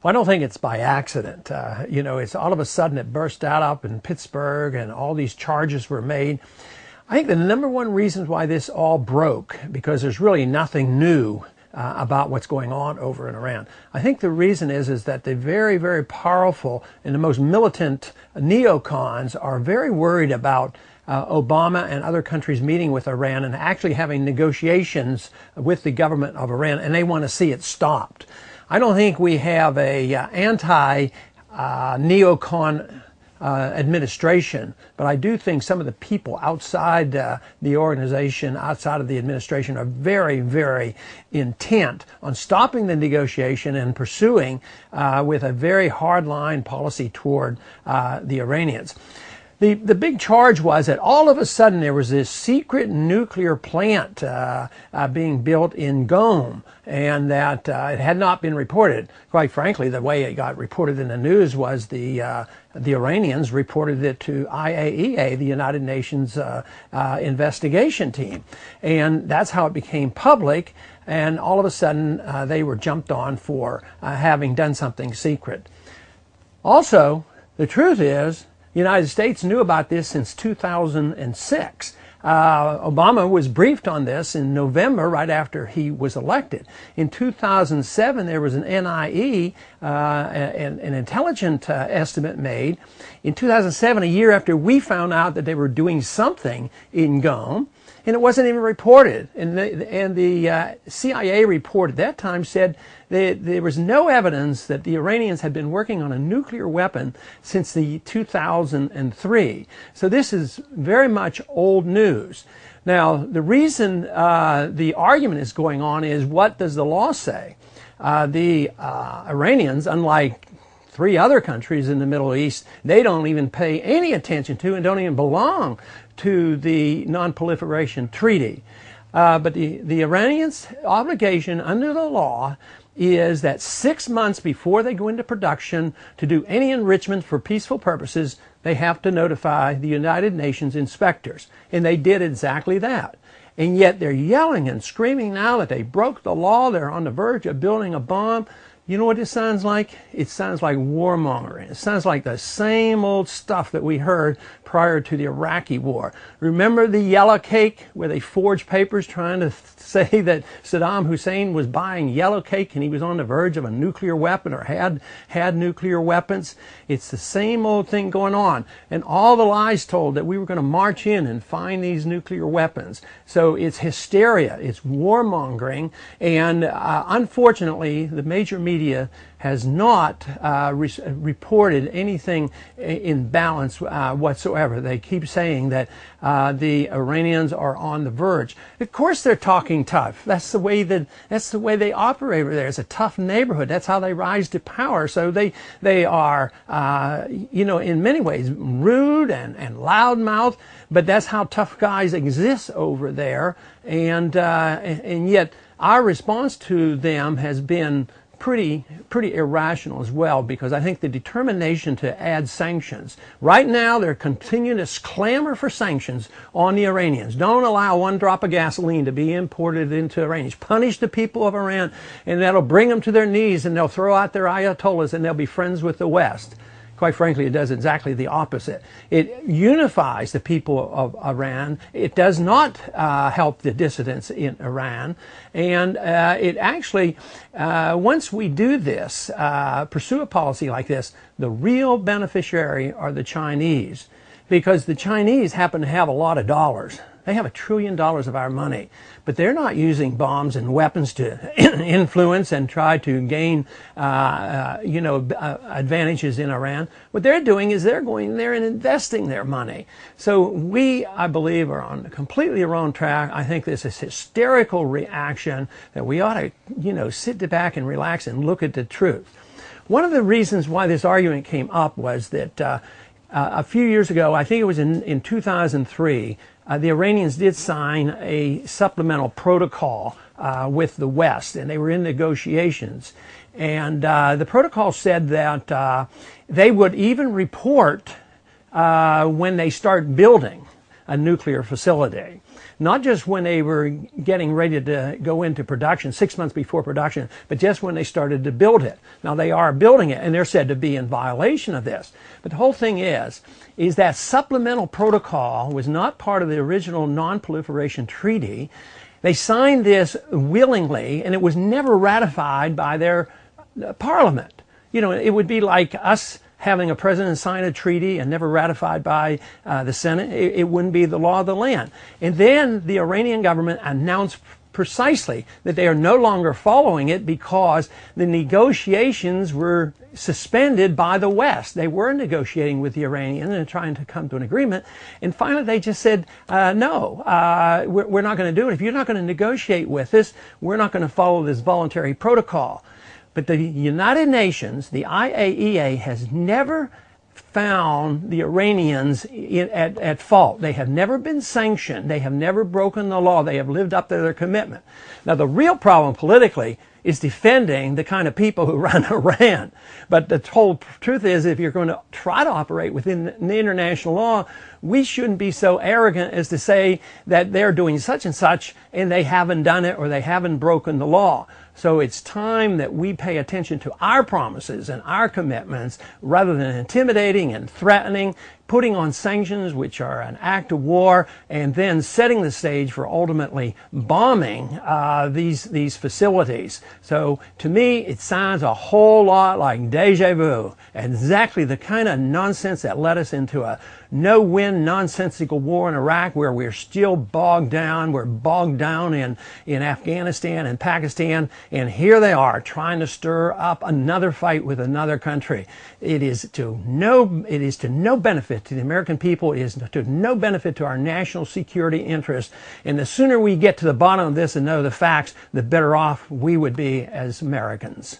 Well, I don't think it's by accident. It's all of a sudden it burst out up in Pittsburgh and all these charges were made. I think the number one reason why this all broke, because there's really nothing new about what's going on over in Iran. I think the reason is that the very, very powerful and the most militant neocons are very worried about Obama and other countries meeting with Iran and actually having negotiations with the government of Iran, and they want to see it stopped. I don't think we have a anti-neocon administration, but I do think some of the people outside the organization, outside of the administration, are very, very intent on stopping the negotiation and pursuing with a very hardline policy toward the Iranians. The big charge was that all of a sudden there was this secret nuclear plant being built in Qom, and that it had not been reported. Quite frankly, the way it got reported in the news was the Iranians reported it to IAEA, the United Nations investigation team, and that's how it became public. And all of a sudden, they were jumped on for having done something secret. Also, the truth is, the United States knew about this since 2006. Obama was briefed on this in November, right after he was elected. In 2007, there was an NIE, an intelligence estimate made. In 2007, a year after we found out that they were doing something in Qom, and it wasn't even reported. And the CIA report at that time said that there was no evidence that the Iranians had been working on a nuclear weapon since the 2003. So this is very much old news. Now, the reason the argument is going on is, what does the law say? The Iranians, unlike 3 other countries in the Middle East, they don't even pay any attention to and don't even belong to the Non-Proliferation Treaty. But the Iranians' obligation under the law is that 6 months before they go into production to do any enrichment for peaceful purposes, they have to notify the United Nations inspectors. And they did exactly that. And yet they're yelling and screaming now that they broke the law, they're on the verge of building a bomb. You know what it sounds like? It sounds like warmongering. It sounds like the same old stuff that we heard prior to the Iraqi war. Remember the yellow cake where they forged papers trying to say that Saddam Hussein was buying yellow cake and he was on the verge of a nuclear weapon or had nuclear weapons? It's the same old thing going on. And all the lies told that we were going to march in and find these nuclear weapons. So it's hysteria, it's warmongering, and unfortunately the major media has not reported anything in balance whatsoever. They keep saying that the Iranians are on the verge. Of course they're talking tough. That's the way they operate over there. It's a tough neighborhood. That's how they rise to power. So they are in many ways rude and loudmouth, but that's how tough guys exist over there. And yet our response to them has been pretty irrational as well, because I think the determination to add sanctions. Right now, they're continuing to clamor for sanctions on the Iranians. Don't allow one drop of gasoline to be imported into Iran. Punish the people of Iran, and that'll bring them to their knees, and they'll throw out their ayatollahs, and they'll be friends with the West. Quite frankly, it does exactly the opposite. It unifies the people of Iran. It does not help the dissidents in Iran. And it actually, once we do this, pursue a policy like this, the real beneficiary are the Chinese, because the Chinese happen to have a lot of dollars. They have $1 trillion of our money, but they're not using bombs and weapons to influence and try to gain, advantages in Iran. What they're doing is they're going there and investing their money. So we, I believe, are on a completely wrong track. I think this is hysterical reaction that we ought to, sit back and relax and look at the truth. One of the reasons why this argument came up was that a few years ago, I think it was in 2003, the Iranians did sign a supplemental protocol with the West, and they were in negotiations. And the protocol said that they would even report when they start building. a nuclear facility. Not just when they were getting ready to go into production, 6 months before production, but just when they started to build it. Now they are building it, and they're said to be in violation of this. But the whole thing is that supplemental protocol was not part of the original non-proliferation treaty. They signed this willingly, and it was never ratified by their parliament. You know, it would be like us having a president sign a treaty and never ratified by the Senate. It wouldn't be the law of the land. And then the Iranian government announced precisely that they are no longer following it because the negotiations were suspended by the West. They were negotiating with the Iranians and trying to come to an agreement. And finally, they just said, no, we're not going to do it. If you're not going to negotiate with us, we're not going to follow this voluntary protocol. But the United Nations, the IAEA, has never found the Iranians at fault. They have never been sanctioned. They have never broken the law. They have lived up to their commitment. Now, the real problem politically is defending the kind of people who run Iran. But the whole truth is, if you're going to try to operate within the international law, we shouldn't be so arrogant as to say that they're doing such and such and they haven't done it or they haven't broken the law. So it's time that we pay attention to our promises and our commitments rather than intimidating and threatening, putting on sanctions, which are an act of war, and then setting the stage for ultimately bombing these facilities. So to me, it sounds a whole lot like deja vu, exactly the kind of nonsense that led us into a no-win, nonsensical war in Iraq where we're still bogged down. We're bogged down in Afghanistan and Pakistan, and here they are trying to stir up another fight with another country. It is to no benefit to the American people. It is to no benefit to our national security interests. And the sooner we get to the bottom of this and know the facts, the better off we would be as Americans.